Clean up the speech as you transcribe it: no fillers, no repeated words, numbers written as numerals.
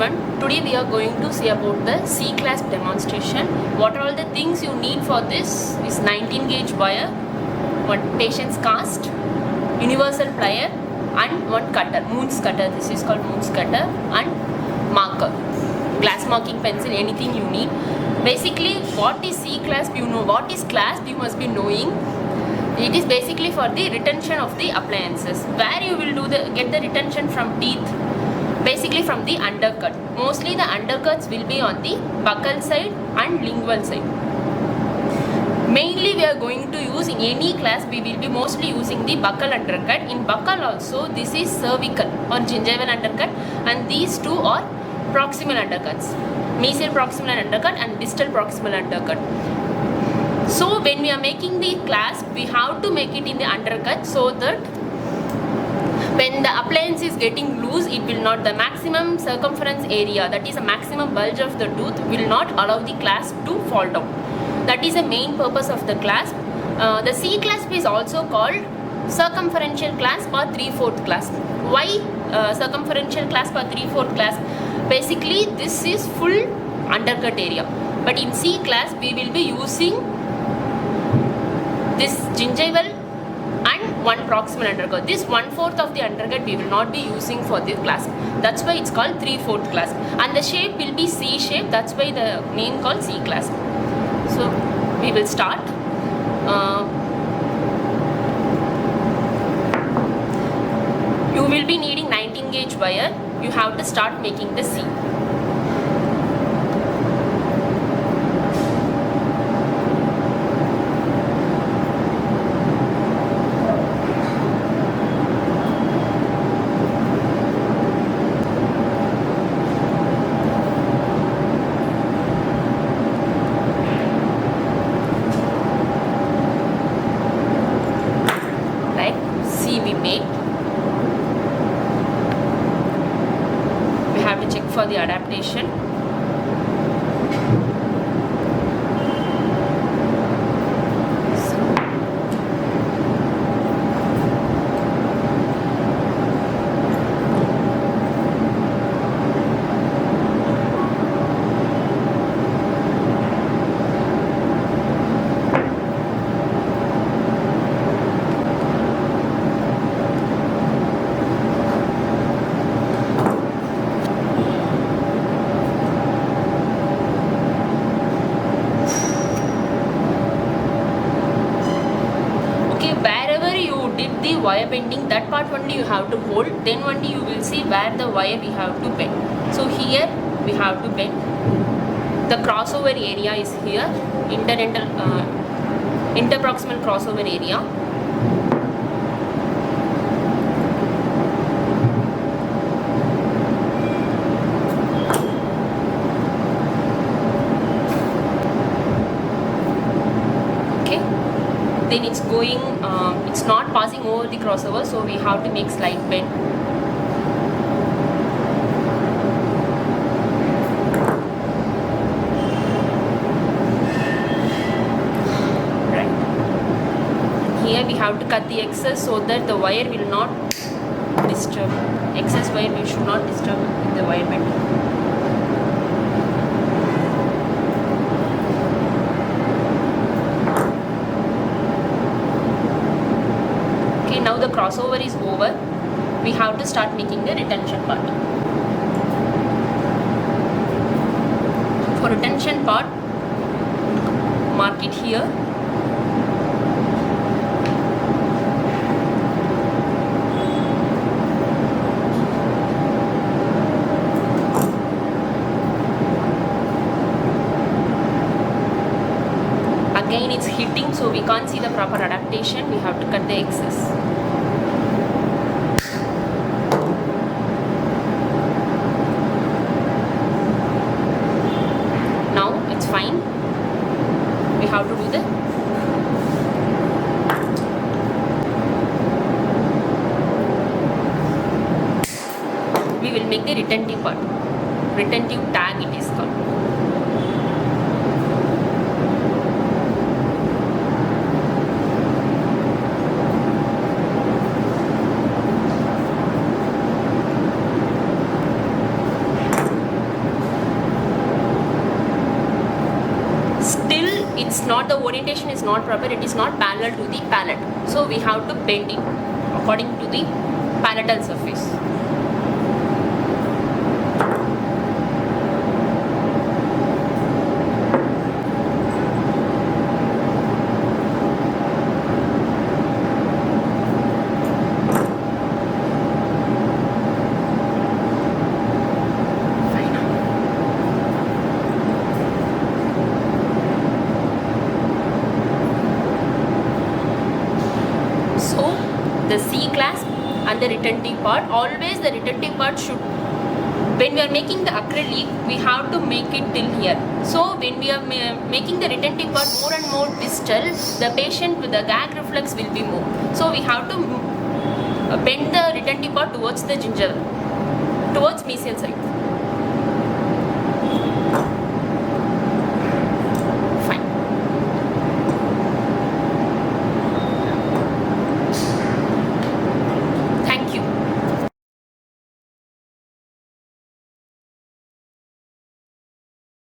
everyone. Today we are going to see about the CLASP demonstration. What are all the things you need for this? Is 19 gauge wire, one patience cast, universal plier and one cutter, Moon's cutter. This is called Moon's cutter, and marker, glass marking pencil, anything you need. Basically, what is CLASP? You know what is CLASP, you must be knowing. It is basically for the retention of the appliances, where you will get the retention from teeth, basically from the undercut. Mostly the undercuts will be on the buccal side and lingual side. Mainly we are going to use in any class, we will be mostly using the buccal undercut. In buccal also, this is cervical or gingival undercut, and these two are proximal undercuts, mesial proximal undercut and distal proximal undercut. So when we are making the clasp, we have to make it in the undercut so that when the appliance is getting loose, it will not, the maximum circumference area, that is a maximum bulge of the tooth, will not allow the clasp to fall down. That is the main purpose of the clasp. The C clasp is also called circumferential clasp or 3/4 clasp. Why circumferential clasp or 3/4 clasp? Basically this is full undercut area, but in C clasp we will be using this gingival and one proximal undercut. This 1/4 of the undercut we will not be using for the clasp. That's why it's called 3/4 clasp. And the shape will be C shape. That's why the name called C clasp. So we will start. You will be needing 19 gauge wire. You have to start making the C. For the adaptation, the wire bending, that part only you have to hold, then only you will see where the wire we have to bend. So here we have to bend. The crossover area is here, interproximal crossover area. Then it's going, it's not passing over the crossover, so we have to make slight bend. Right. Here we have to cut the excess so that the wire will not disturb. Excess wire we should not disturb in the wire bending. Now the crossover is over, we have to start making the retention part. For retention part, mark it here. Again it's hitting, so we can't see the proper adaptation, we have to cut the excess. Now it's fine. We have to do the we will make the retentive part. Retentive tag it is called. it's not, the orientation is not proper, it is not parallel to the palate. So we have to bend it according to the palatal surface. So the C-clasp and the retentive part, always the retentive part should, when we are making the acrylic, we have to make it till here. So when we are making the retentive part more and more distal, the patient with the gag reflex will be more. So we have to bend the retentive part towards the gingival, towards mesial side.